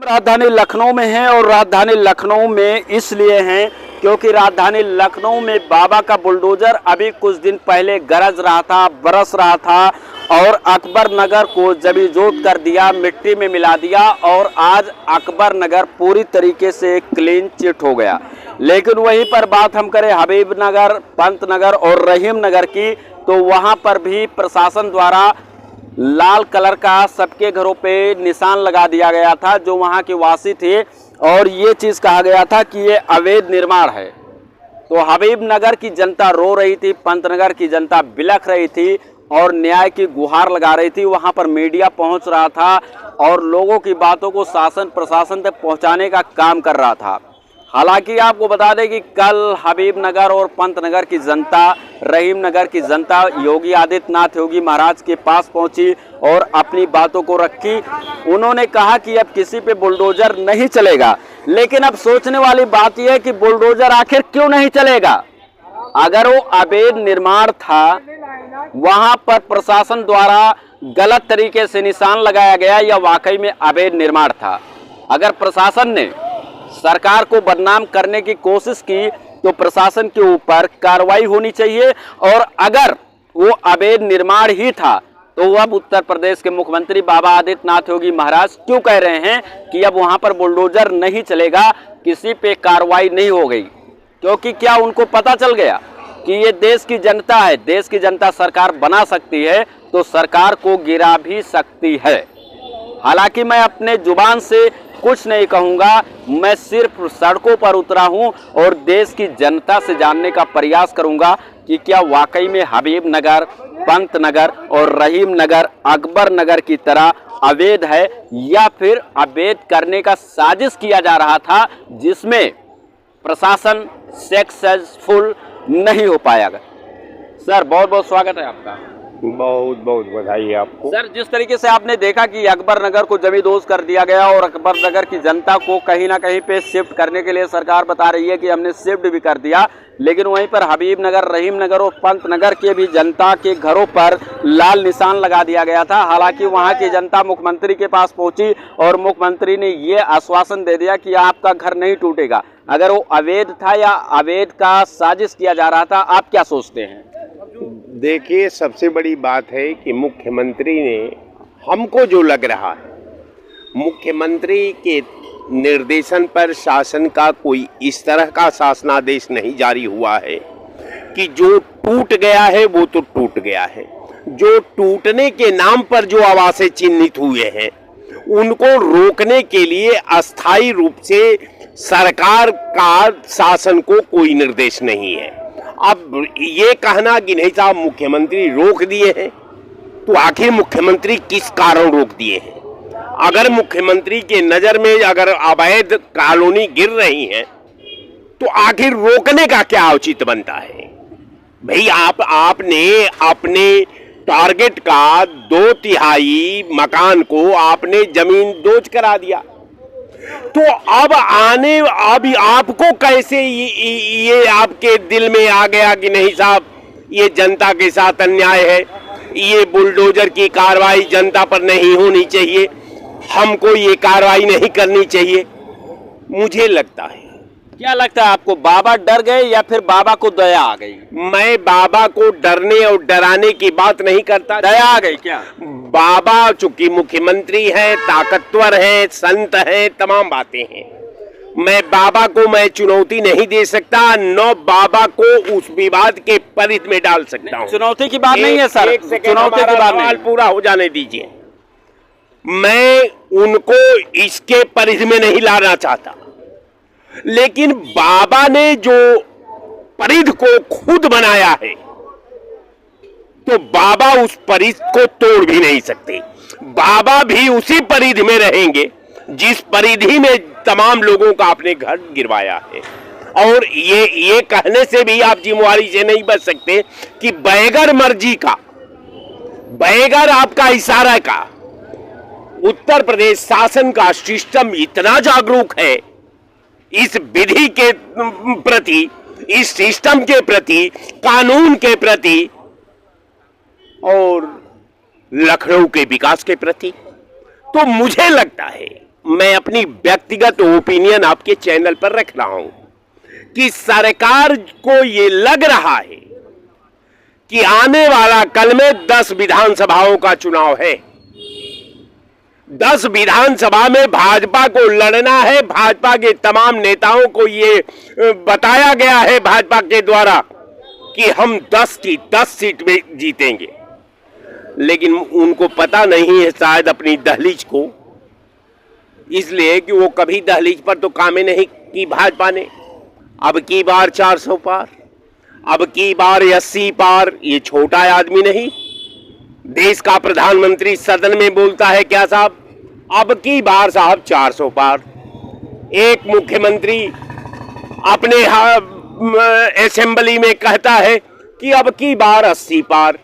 राजधानी लखनऊ में हैं और राजधानी लखनऊ में इसलिए हैं क्योंकि राजधानी लखनऊ में बाबा का बुलडोजर अभी कुछ दिन पहले गरज रहा था, बरस रहा था और अकबर नगर को जमीजोत कर दिया, मिट्टी में मिला दिया और आज अकबर नगर पूरी तरीके से क्लीन चिट हो गया। लेकिन वहीं पर बात हम करें हबीब नगर, पंत नगर और रहीम नगर की, तो वहां पर भी प्रशासन द्वारा लाल कलर का सबके घरों पे निशान लगा दिया गया था जो वहां के वासी थे और ये चीज़ कहा गया था कि ये अवैध निर्माण है। तो हबीब नगर की जनता रो रही थी, पंतनगर की जनता बिलख रही थी और न्याय की गुहार लगा रही थी। वहां पर मीडिया पहुंच रहा था और लोगों की बातों को शासन प्रशासन तक पहुंचाने का काम कर रहा था। हालांकि आपको बता दें कि कल हबीब नगर और पंतनगर की जनता, रहीम नगर की जनता योगी आदित्यनाथ योगी महाराज के पास पहुंची और अपनी बातों को रखी। उन्होंने कहा कि अब किसी पे बुलडोजर नहीं चलेगा। लेकिन अब सोचने वाली बात यह है कि बुलडोजर आखिर क्यों नहीं चलेगा? अगर वो अवैध निर्माण था, वहां पर प्रशासन द्वारा गलत तरीके से निशान लगाया गया या वाकई में अवैध निर्माण था? अगर प्रशासन ने सरकार को बदनाम करने की कोशिश की तो प्रशासन के ऊपर कार्रवाई होनी चाहिए। और अगर वो अवैध निर्माण ही था तो अब उत्तर प्रदेश के मुख्यमंत्री बाबा आदित्यनाथ योगी महाराज क्यों कह रहे हैं कि अब वहां पर बुलडोजर नहीं चलेगा, किसी पे कार्रवाई नहीं हो गई? क्योंकि क्या उनको पता चल गया कि ये देश की जनता है, देश की जनता सरकार बना सकती है तो सरकार को गिरा भी सकती है। हालांकि मैं अपने जुबान से कुछ नहीं कहूंगा, मैं सिर्फ सड़कों पर उतरा हूं और देश की जनता से जानने का प्रयास करूंगा कि क्या वाकई में हबीब नगर, पंत नगर और रहीम नगर अकबर नगर की तरह अवैध है या फिर अवैध करने का साजिश किया जा रहा था जिसमें प्रशासन सक्सेसफुल नहीं हो पाया। सर बहुत बहुत स्वागत है आपका। बहुत बहुत बधाई आपको। सर, जिस तरीके से आपने देखा कि अकबर नगर को जमींदोज कर दिया गया और अकबर नगर की जनता को कहीं ना कहीं पे शिफ्ट करने के लिए सरकार बता रही है कि हमने शिफ्ट भी कर दिया, लेकिन वहीं पर हबीब नगर, रहीम नगर और पंत नगर के भी जनता के घरों पर लाल निशान लगा दिया गया था। हालांकि वहां की जनता मुख्यमंत्री के पास पहुंची और मुख्यमंत्री ने ये आश्वासन दे दिया कि आपका घर नहीं टूटेगा। अगर वो अवैध था या अवैध का साजिश किया जा रहा था, आप क्या सोचते हैं? देखिए, सबसे बड़ी बात है कि मुख्यमंत्री ने, हमको जो लग रहा है, मुख्यमंत्री के निर्देशन पर शासन का कोई इस तरह का शासनादेश नहीं जारी हुआ है कि जो टूट गया है वो तो टूट गया है। जो टूटने के नाम पर जो आवासें चिन्हित हुए हैं उनको रोकने के लिए अस्थायी रूप से सरकार का, शासन को कोई निर्देश नहीं है। अब ये कहना कि नहीं साहब मुख्यमंत्री रोक दिए हैं, तो आखिर मुख्यमंत्री किस कारण रोक दिए हैं? अगर मुख्यमंत्री के नजर में अगर अवैध कॉलोनी गिर रही हैं तो आखिर रोकने का क्या औचित बनता है? भाई आपने अपने टारगेट का 2/3 मकान को आपने जमीन दोज करा दिया, तो अब आपको कैसे ये आपके दिल में आ गया कि नहीं साहब ये जनता के साथ अन्याय है, ये बुलडोजर की कार्रवाई जनता पर नहीं होनी चाहिए, हमको ये कार्रवाई नहीं करनी चाहिए? मुझे लगता है, क्या लगता है आपको, बाबा डर गए या फिर बाबा को दया आ गई? मैं बाबा को डरने और डराने की बात नहीं करता। दया आ गई क्या? बाबा चूंकि मुख्यमंत्री हैं, ताकतवर हैं, संत हैं, तमाम बातें हैं। मैं बाबा को मैं चुनौती नहीं दे सकता, न बाबा को उस विवाद के परिधि में डाल सकता हूं। चुनौती की बात नहीं है सर, चुनौती की बात नहीं, पूरा हो जाने दीजिए। मैं उनको इसके परिधि में नहीं लाना चाहता, लेकिन बाबा ने जो परिधि को खुद बनाया है तो बाबा उस परिधि को तोड़ भी नहीं सकते। बाबा भी उसी परिधि में रहेंगे जिस परिधि में तमाम लोगों का आपने घर गिरवाया है। और ये कहने से भी आप जिम्मेवारी से नहीं बच सकते कि बगैर मर्जी का, बगैर आपका इशारा का उत्तर प्रदेश शासन का सिस्टम इतना जागरूक है इस विधि के प्रति, इस सिस्टम के प्रति, कानून के प्रति और लखनऊ के विकास के प्रति। तो मुझे लगता है मैं अपनी व्यक्तिगत ओपिनियन आपके चैनल पर रख रहा हूं कि सरकार को ये लग रहा है कि आने वाला कल में 10 विधानसभाओं का चुनाव है। 10 विधानसभा में भाजपा को लड़ना है। भाजपा के तमाम नेताओं को ये बताया गया है भाजपा के द्वारा कि हम 10 की 10 सीट में जीतेंगे, लेकिन उनको पता नहीं है शायद अपनी दहलीज को, इसलिए कि वो कभी दहलीज पर तो काम ही नहीं की भाजपा ने। अब की बार 400 पार, अब की बार 80 पार। ये छोटा आदमी नहीं, देश का प्रधानमंत्री सदन में बोलता है क्या साहब, अब की बार साहब 400 पार। एक मुख्यमंत्री अपने असेंबली में कहता है कि अब की बार 80 पार।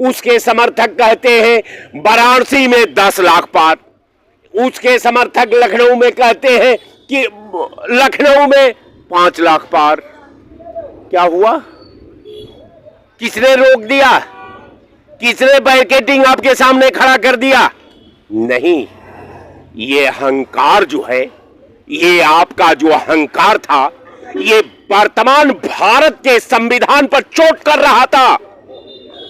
उसके समर्थक कहते हैं वाराणसी में 10 लाख पार। उसके समर्थक लखनऊ में कहते हैं कि लखनऊ में 5 लाख पार। क्या हुआ? किसने रोक दिया? किसने बैरिकेडिंग आपके सामने खड़ा कर दिया? नहीं, ये अहंकार जो है, ये आपका जो अहंकार था, ये वर्तमान भारत के संविधान पर चोट कर रहा था।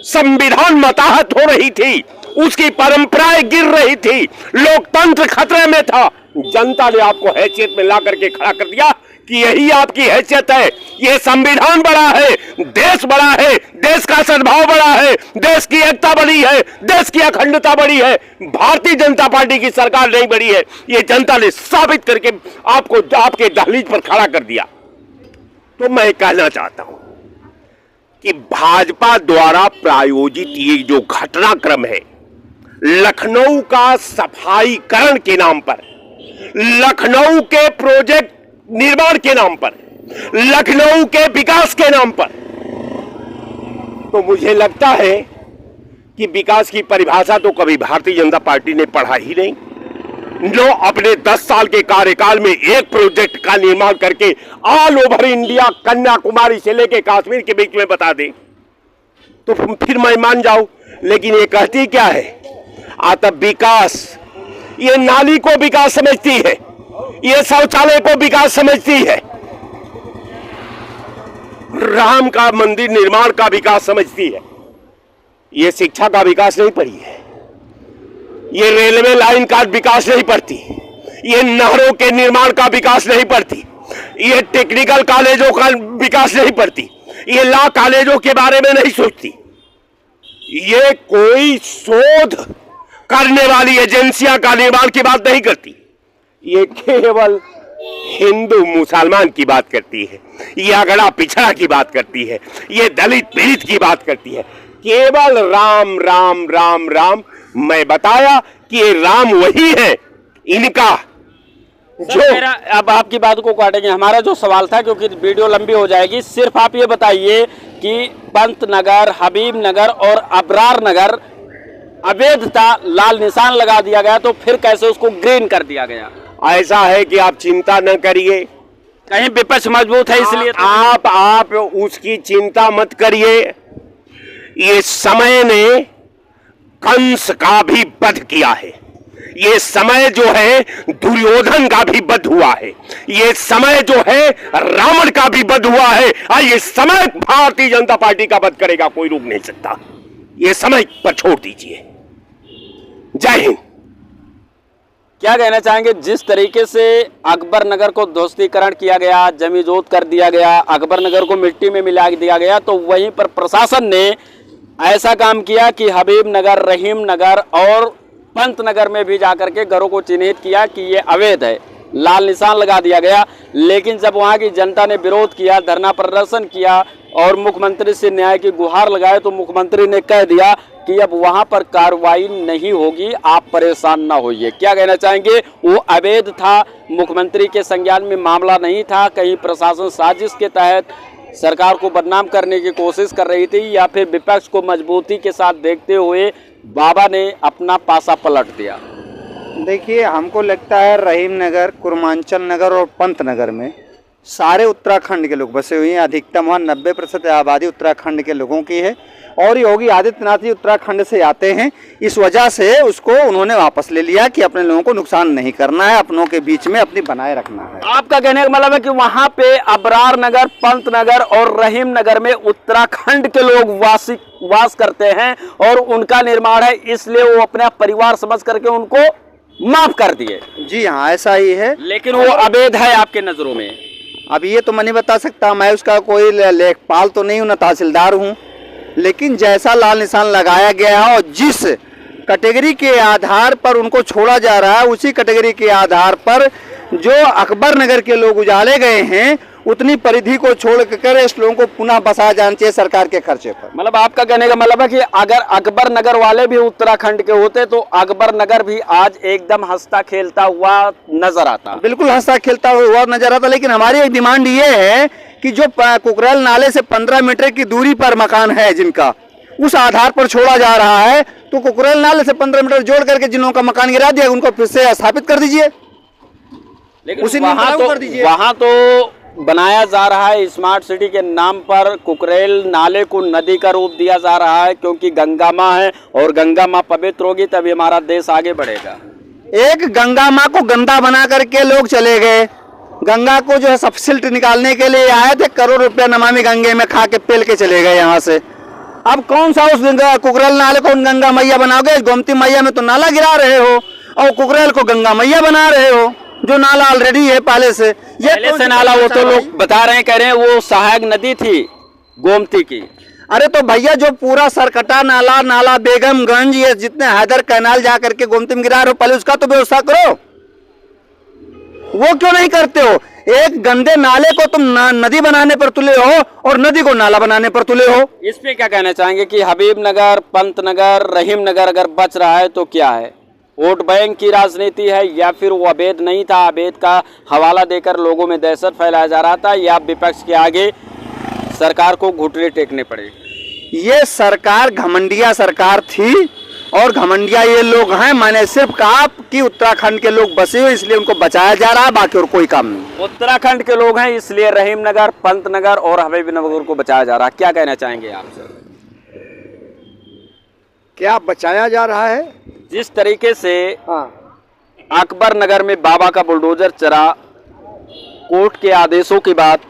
संविधान मताहत हो रही थी, उसकी परंपराएं गिर रही थी, लोकतंत्र खतरे में था। जनता ने आपको हैसियत में ला करके खड़ा कर दिया कि यही आपकी हैसियत है। ये संविधान बड़ा है, देश बड़ा है, देश का सद्भाव बड़ा है, देश की एकता बड़ी है, देश की अखंडता बड़ी है। भारतीय जनता पार्टी की सरकार नहीं बड़ी है। ये जनता ने साबित करके आपको आपके दहलीज पर खड़ा कर दिया। तो मैं कहना चाहता हूं कि भाजपा द्वारा प्रायोजित ये जो घटनाक्रम है, लखनऊ का सफाईकरण के नाम पर, लखनऊ के प्रोजेक्ट निर्माण के नाम पर, लखनऊ के विकास के नाम पर, तो मुझे लगता है कि विकास की परिभाषा तो कभी भारतीय जनता पार्टी ने पढ़ा ही नहीं। जो अपने 10 साल के कार्यकाल में एक प्रोजेक्ट का निर्माण करके ऑल ओवर इंडिया, कन्याकुमारी से लेकर कश्मीर के बीच में बता दे तो फिर मैं मान जाऊं। लेकिन ये कहती क्या है? आता विकास, ये नाली को विकास समझती है, ये शौचालय को विकास समझती है, राम का मंदिर निर्माण का विकास समझती है। ये शिक्षा का विकास नहीं पढ़ी है, ये रेलवे लाइन का विकास नहीं पढ़ती, ये नहरों के निर्माण का विकास नहीं पढ़ती, ये टेक्निकल कॉलेजों का विकास नहीं पढ़ती, ये लॉ कॉलेजों के बारे में नहीं सोचती। ये कोई शोध करने वाली एजेंसियां का निर्माण की बात नहीं करती। ये केवल हिंदू मुसलमान की बात करती है, ये अगड़ा पिछड़ा की बात करती है, ये दलित पीड़ित की बात करती है। केवल राम राम राम राम। मैं बताया कि ये राम वही है इनका जो। मेरा अब आपकी बात को काटेंगे, हमारा जो सवाल था, क्योंकि वीडियो लंबी हो जाएगी, सिर्फ आप ये बताइए कि पंत नगर, हबीब नगर और अबरार नगर अवैध था, लाल निशान लगा दिया गया, तो फिर कैसे उसको ग्रीन कर दिया गया? ऐसा है कि आप चिंता न करिए, कहीं विपक्ष मजबूत है इसलिए तो। आप उसकी चिंता मत करिए। ये समय ने कंस का भी वध किया है, ये समय जो है दुर्योधन का भी वध हुआ है, ये समय जो है रावण का भी वध हुआ है, और ये समय भारतीय जनता पार्टी का वध करेगा, कोई रोक नहीं सकता। ये समय पर छोड़ दीजिए। जय हिंद। क्या कहना चाहेंगे, जिस तरीके से अकबर नगर को ध्वस्तीकरण किया गया, जमीजोत कर दिया गया, अकबर नगर को मिट्टी में मिला दिया गया, तो वहीं पर प्रशासन ने ऐसा काम किया कि हबीब नगर, रहीम नगर और पंत नगर में भी जाकर के घरों को चिन्हित किया कि ये अवैध है, लाल निशान लगा दिया गया। लेकिन जब वहां की जनता ने विरोध किया, धरना प्रदर्शन किया और मुख्यमंत्री से न्याय की गुहार लगाए, तो मुख्यमंत्री ने कह दिया कि अब वहां पर कार्रवाई नहीं होगी, आप परेशान ना होइए। क्या कहना चाहेंगे, वो अवैध था, मुख्यमंत्री के संज्ञान में मामला नहीं था, कहीं प्रशासन साजिश के तहत सरकार को बदनाम करने की कोशिश कर रही थी, या फिर विपक्ष को मजबूती के साथ देखते हुए बाबा ने अपना पासा पलट दिया? देखिए, हमको लगता है रहीम नगर, कुर्मांचल नगर और पंत नगर में सारे उत्तराखंड के लोग बसे हुए हैं। अधिकतम वहाँ 90% आबादी उत्तराखंड के लोगों की है और योगी आदित्यनाथ जी उत्तराखंड से आते हैं, इस वजह से उसको उन्होंने वापस ले लिया कि अपने लोगों को नुकसान नहीं करना है, अपनों के बीच में अपनी बनाए रखना है। आपका कहने का मतलब है कि वहां पे अबरार नगर, पंत नगर और रहीम नगर में उत्तराखंड के लोग वास करते हैं और उनका निर्माण है, इसलिए वो अपना परिवार समझ करके उनको माफ कर दिए। जी हाँ, ऐसा ही है। लेकिन वो अवैध है आपके नजरों में? अब ये तो मैं नहीं बता सकता, मैं उसका कोई लेखपाल तो नहीं हूँ, न तहसीलदार हूँ, लेकिन जैसा लाल निशान लगाया गया है और जिस कैटेगरी के आधार पर उनको छोड़ा जा रहा है, उसी कैटेगरी के आधार पर जो अकबर नगर के लोग उजाले गए हैं, उतनी परिधि को छोड़कर इस लोगों को पुनः बसाया जाना चाहिए सरकार के खर्चे पर। मतलब आपका कहने का मतलब है कि अगर अकबर नगर वाले भी उत्तराखंड के होते तो अकबर नगर भी आज एकदम हंसता खेलता हुआ नजर आता। बिल्कुल हंसता खेलता हुआ नजर आता, लेकिन हमारी एक डिमांड ये है कि जो कुकरेल नाले से 15 मीटर की दूरी पर मकान है जिनका, उस आधार पर छोड़ा जा रहा है, तो कुकरेल नाले से 15 मीटर जोड़ करके जिन लोगों का मकान गिरा दिया उनको फिर से स्थापित कर दीजिए। लेकिन वहां तो बनाया जा रहा है स्मार्ट सिटी के नाम पर, कुकरेल नाले को नदी का रूप दिया जा रहा है, क्योंकि गंगा माँ है और गंगा माँ पवित्र होगी तभी हमारा देश आगे बढ़ेगा। एक गंगा माँ को गंदा बना करके लोग चले गए, गंगा को जो है सब्सिडी निकालने के लिए आए थे, करोड़ रुपया नमामि गंगे में खा के पेल के चले गए यहाँ से। अब कौन सा उस कुकरेल नाले को गंगा मैया बनाओगे? गोमती मैया में तो नाला गिरा रहे हो और कुकरेल को गंगा मैया बना रहे हो, जो नाला ऑलरेडी है पहले से। पहले से नाला वो तो लोग बता रहे हैं, कह रहे हैं वो सहायक नदी थी गोमती की। अरे तो भैया जो पूरा सरकटा नाला बेगमगंज, ये जितने हैदर कैनाल जा करके गोमती में गिरा रहे हो, पहले उसका तो व्यवस्था करो। वो क्यों नहीं करते हो? एक गंदे नाले को तुम नदी बनाने पर तुले हो और नदी को नाला बनाने पर तुले हो। इस पे क्या कहना चाहेंगे कि हबीब नगर, पंत नगर, रहीम नगर अगर बच रहा है तो क्या है? वोट बैंक की राजनीति है या फिर वो अवैध नहीं था, अवैध का हवाला देकर लोगों में दहशत फैलाया जा रहा था, या विपक्ष के आगे सरकार को घुटने टेकने पड़े? ये सरकार घमंडिया सरकार थी और घमंडिया ये लोग हैं। मैंने सिर्फ कहा कि उत्तराखंड के लोग बसे हुए इसलिए उनको बचाया जा रहा है, बाकी और कोई काम नहीं। उत्तराखंड के लोग हैं इसलिए रहीम नगर, पंत नगर और हबीब नगर को बचाया जा रहा है। क्या कहना चाहेंगे आप सर? क्या बचाया जा रहा है? जिस तरीके से हाँ, अकबर नगर में बाबा का बुलडोजर चला, कोर्ट के आदेशों के बाद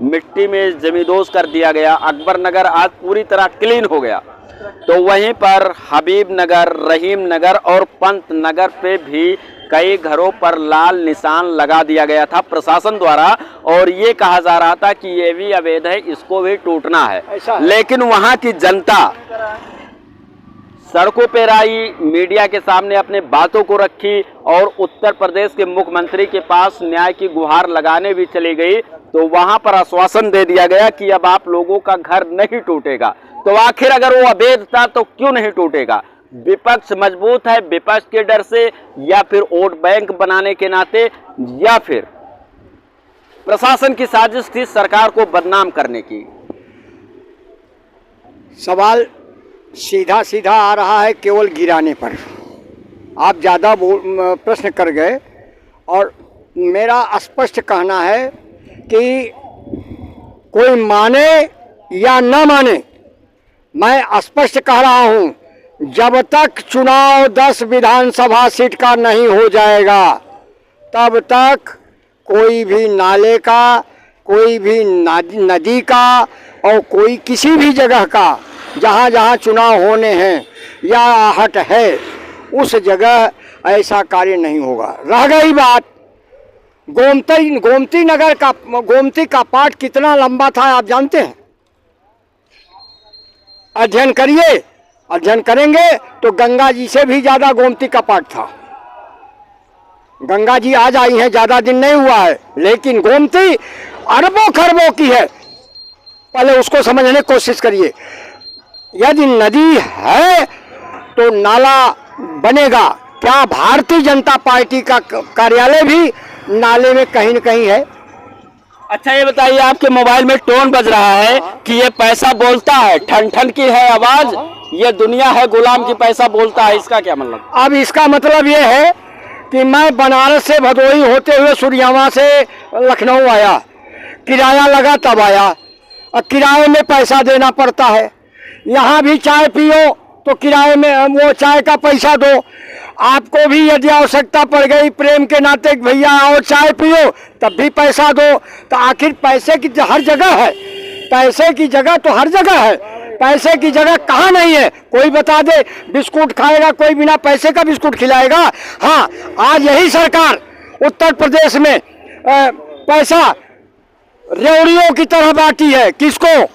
मिट्टी में जमींदोज कर दिया गया, अकबर नगर आज पूरी तरह क्लीन हो गया, तो वहीं पर हबीब नगर, रहीम नगर और पंत नगर पे भी कई घरों पर लाल निशान लगा दिया गया था प्रशासन द्वारा, और ये कहा जा रहा था कि ये भी अवैध है, इसको भी टूटना है। लेकिन वहां की जनता सड़कों पर आई, मीडिया के सामने अपने बातों को रखी और उत्तर प्रदेश के मुख्यमंत्री के पास न्याय की गुहार लगाने भी चली गई, तो वहां पर आश्वासन दे दिया गया कि अब आप लोगों का घर नहीं टूटेगा। तो आखिर अगर वो अवैध था तो क्यों नहीं टूटेगा? विपक्ष मजबूत है विपक्ष के डर से, या फिर वोट बैंक बनाने के नाते, या फिर प्रशासन की साजिश थी सरकार को बदनाम करने की? सवाल सीधा सीधा आ रहा है केवल गिराने पर। आप ज़्यादा प्रश्न कर गए और मेरा स्पष्ट कहना है कि कोई माने या न माने, मैं स्पष्ट कह रहा हूँ, जब तक चुनाव 10 विधानसभा सीट का नहीं हो जाएगा तब तक कोई भी नाले का, कोई भी नदी का और कोई किसी भी जगह का जहाँ जहाँ चुनाव होने हैं या आहट है उस जगह ऐसा कार्य नहीं होगा। रह गई बात गोमती नगर का, गोमती का पाठ कितना लंबा था आप जानते हैं? अध्ययन करिए, अध्ययन करेंगे तो गंगा जी से भी ज़्यादा गोमती का पाठ था। गंगा जी आज आई हैं, ज़्यादा दिन नहीं हुआ है, लेकिन गोमती अरबों खरबों की है। पहले उसको समझने की कोशिश करिए। यदि नदी है तो नाला बनेगा। क्या भारतीय जनता पार्टी का कार्यालय भी नाले में कहीं न कहीं है? अच्छा ये बताइए, आपके मोबाइल में टोन बज रहा है कि ये पैसा बोलता है, ठन ठन की है आवाज, ये दुनिया है गुलाम की पैसा बोलता है, इसका क्या मतलब? अब इसका मतलब ये है कि मैं बनारस से भदोही होते हुए सूर्यावा से लखनऊ आया, किराया लगा तब आया, और किराए में पैसा देना पड़ता है। यहाँ भी चाय पियो तो किराए में वो चाय का पैसा दो। आपको भी यदि आवश्यकता पड़ गई प्रेम के नाते कि भैया आओ चाय पियो, तब भी पैसा दो। तो आखिर पैसे की हर जगह है, पैसे की जगह तो हर जगह है, पैसे की जगह कहाँ नहीं है? कोई बता दे। बिस्कुट खाएगा कोई बिना पैसे का बिस्कुट खिलाएगा? हाँ, आज यही सरकार उत्तर प्रदेश में पैसा रेवड़ियों की तरह बांटी है। किसको?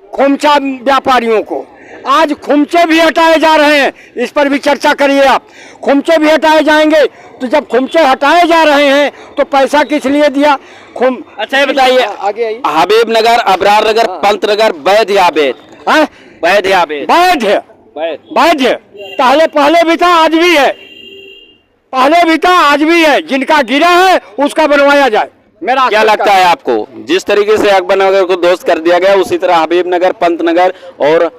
खुमचा व्यापारियों को। आज खुमचे भी हटाए जा रहे हैं, इस पर भी चर्चा करिए आप। खुमचे भी हटाए जाएंगे, तो जब खुमचे हटाए जा रहे हैं तो पैसा किस लिए दिया? अच्छा ये बताइए, आगे आइए। हबीब नगर, अबरार नगर, पंत नगर वैध या अवैध? हैं? वैध या अवैध? वैध है, वैध है। पहले भी था, आज भी है। पहले भी था, आज भी है। जिनका गिरा है उसका बनवाया जाए। मेरा क्या लगता है आपको, जिस तरीके से अकबर नगर को ध्वस्त कर दिया गया उसी तरह हबीब नगर, पंत नगर और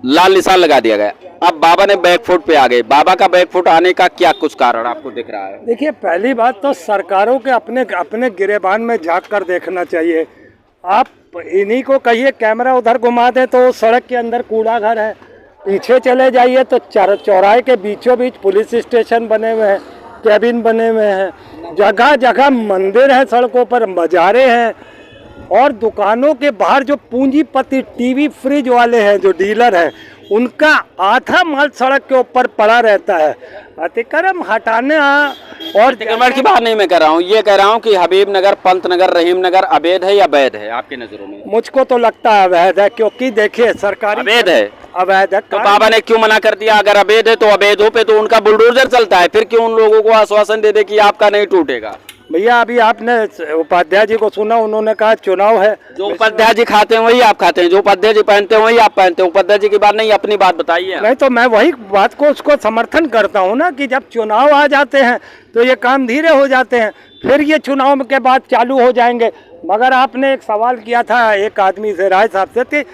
लाल निशान लगा दिया गया, अब बाबा ने बैकफुट पे आ गए। बाबा का बैकफुट आने का क्या कुछ कारण आपको दिख रहा है? देखिए, पहली बात तो सरकारों के अपने गिरेबान में झांक कर देखना चाहिए। आप इन्हीं को कहिए कैमरा उधर घुमा दें तो सड़क के अंदर कूड़ा घर है, पीछे चले जाइए तो चौराहे के बीचों बीच पुलिस स्टेशन बने हुए हैं, कैबिन बने हुए हैं, जगह जगह मंदिर है, सड़कों पर मजारे हैं, और दुकानों के बाहर जो पूंजीपति टीवी फ्रिज वाले हैं, जो डीलर हैं, उनका आधा माल सड़क के ऊपर पड़ा रहता है। अतिक्रमण हटाने और अतिक्रमण की बात नहीं मैं कर रहा हूँ, ये कह रहा हूँ कि हबीब नगर, पंत नगर, रहीम नगर अवैध है या वैध है आपकी नजरों में? मुझको तो लगता है अवैध है, क्योंकि देखिए सरकारी अवैध है। अवैध है तो बाबा ने क्यों मना कर दिया? अगर अवैध है तो अवैधों पे तो उनका बुलडोजर चलता है, फिर क्यों उन लोगों को आश्वासन दे दे कि आपका नहीं टूटेगा? भैया अभी आपने उपाध्याय जी को सुना, उन्होंने कहा चुनाव है। जो उपाध्याय जी खाते हैं वही आप खाते हैं, जो उपाध्याय जी पहनते हैं वही आप पहनते हैं। उपाध्याय जी की बात नहीं, अपनी बात बताइए। नहीं तो मैं वही बात को उसको समर्थन करता हूँ ना, कि जब चुनाव आ जाते हैं तो ये काम धीरे हो जाते हैं, फिर ये चुनाव के बाद चालू हो जाएंगे। मगर आपने एक सवाल किया था एक आदमी से, राय साहब से, कि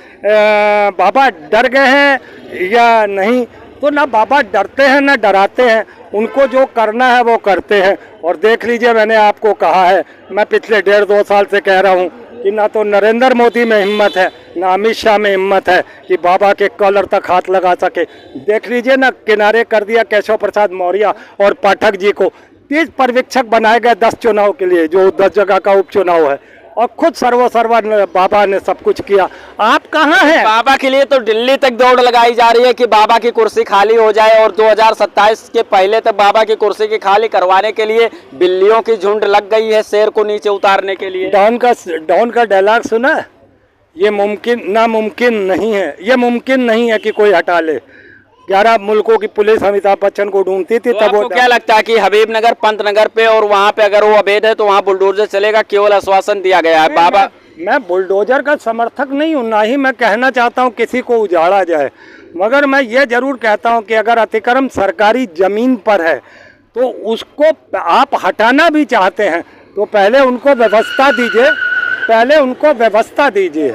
बाबा डर गए हैं या नहीं। तो ना बाबा डरते हैं ना डराते हैं, उनको जो करना है वो करते हैं। और देख लीजिए, मैंने आपको कहा है, मैं पिछले 1.5-2 साल से कह रहा हूँ कि ना तो नरेंद्र मोदी में हिम्मत है, ना अमित शाह में हिम्मत है कि बाबा के कॉलर तक हाथ लगा सके। देख लीजिए ना, किनारे कर दिया केशव प्रसाद मौर्य और पाठक जी को। 30 पर्यवेक्षक बनाए गए 10 चुनाव के लिए, जो 10 जगह का उपचुनाव है, और खुद सर्वा बाबा ने सब कुछ किया। आप कहाँ हैं? बाबा के लिए तो दिल्ली तक दौड़ लगाई जा रही है कि बाबा की कुर्सी खाली हो जाए, और 2027 के पहले तक बाबा की कुर्सी की खाली करवाने के लिए बिल्लियों की झुंड लग गई है शेर को नीचे उतारने के लिए। डॉन का डायलॉग सुना है? ये नामुमकिन नहीं है, ये मुमकिन नहीं है कि कोई हटा ले। 11 मुल्कों की पुलिस अमिताभ बच्चन को ढूंढती थी, तो तब आपको क्या लगता है कि हबीब नगर, पंत नगर पे और वहाँ पे अगर वो अवैध है तो वहाँ बुलडोजर चलेगा? केवल आश्वासन दिया गया है। बाबा, मैं बुलडोजर का समर्थक नहीं हूँ, ना ही मैं कहना चाहता हूँ किसी को उजाड़ा जाए, मगर मैं ये जरूर कहता हूँ कि अगर अतिक्रमण सरकारी जमीन पर है तो उसको आप हटाना भी चाहते हैं तो पहले उनको व्यवस्था दीजिए,